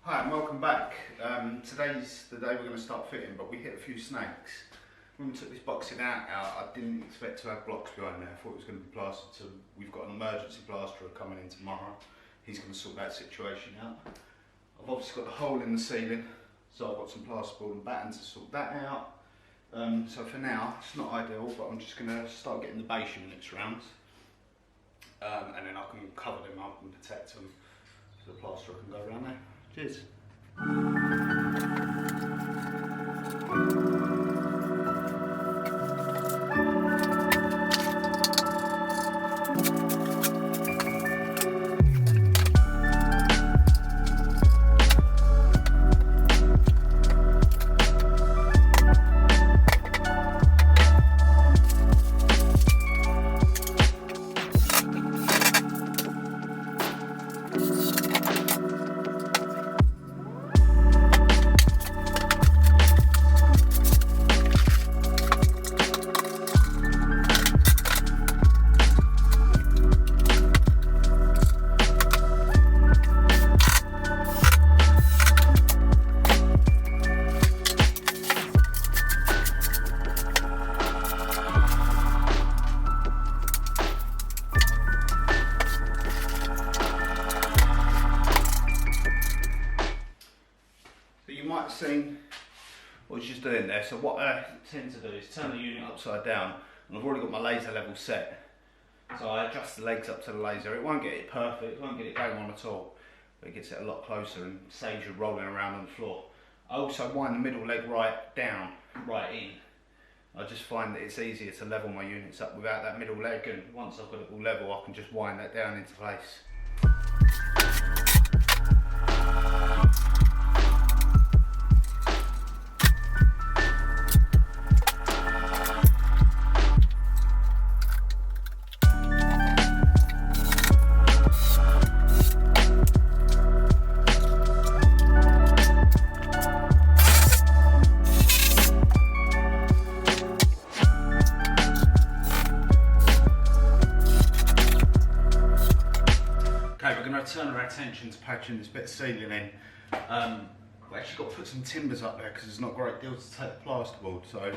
Hi and welcome back. Today's the day we're going to start fitting, but we hit a few snags. When we took this boxing out, I didn't expect to have blocks behind there. I thought it was going to be plastered, so we've got an emergency plasterer coming in tomorrow. He's going to sort that situation out. I've obviously got the hole in the ceiling, so I've got some plasterboard and batten to sort that out. So for now, it's not ideal, but I'm just going to start getting the base units round. And then I can cover them up and protect them so the plasterer can go around there. Cheers. Seen what he's just doing there. So what I tend to do is turn the unit upside down, and I've already got my laser level set, so I adjust the legs up to the laser. It won't get it perfect, it won't get it going on at all, but it gets it a lot closer and saves you rolling around on the floor. I also wind the middle leg right down, right in. I just find that it's easier to level my units up without that middle leg, and once I've got it all level I can just wind that down into place. Turn our attention to patching this bit of ceiling in. We've actually got to put some timbers up there because there's not a great deal to take the plasterboard, so I'm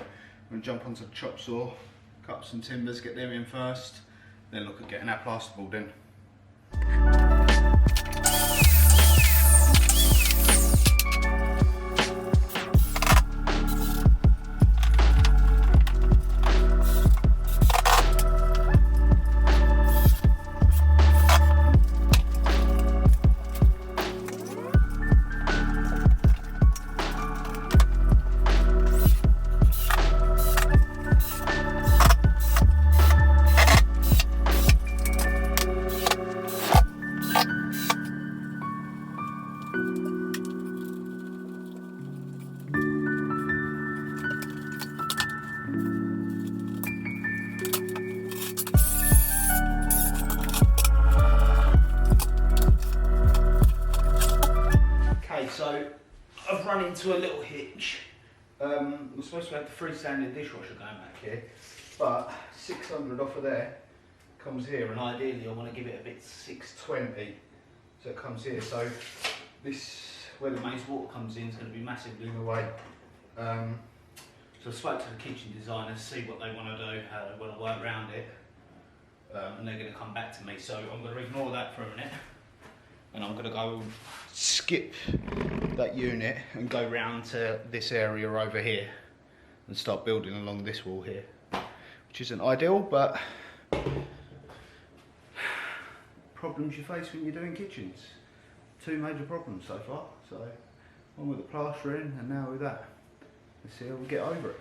going to jump onto the chop saw, cut up some timbers, get them in first, then look at getting our plasterboard in. So I've run into a little hitch. We're supposed to have the freestanding dishwasher going back here, but 600 off of there comes here, and ideally I want to give it a bit 620, so it comes here. So this, where the mains water comes in, is going to be massively in the way. So I spoke to the kitchen designers, see what they want to do, how they want to work around it, and they're going to come back to me. So I'm going to ignore that for a minute, and I'm going to go skip that unit and go round to this area over here and start building along this wall here, which isn't ideal, but problems you face when you're doing kitchens. Two major problems so far. So one with the plastering and now with that. Let's see how we get over it.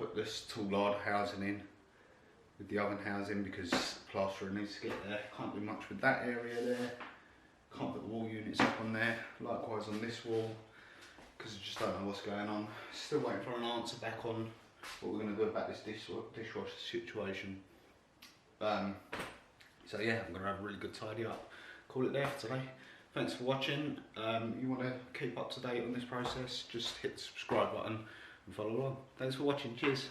put this tall lard housing in with the oven housing because plasterer needs to get there. Can't do much with that area there. Can't put the wall units up on there. Likewise on this wall, because I just don't know what's going on. Still waiting for an answer back on what we're going to do about this dishwasher situation. So yeah, I'm going to have a really good tidy up. Call it there for today. Thanks for watching. You want to keep up to date on this process, just hit the subscribe button and follow along. Thanks for watching. Cheers.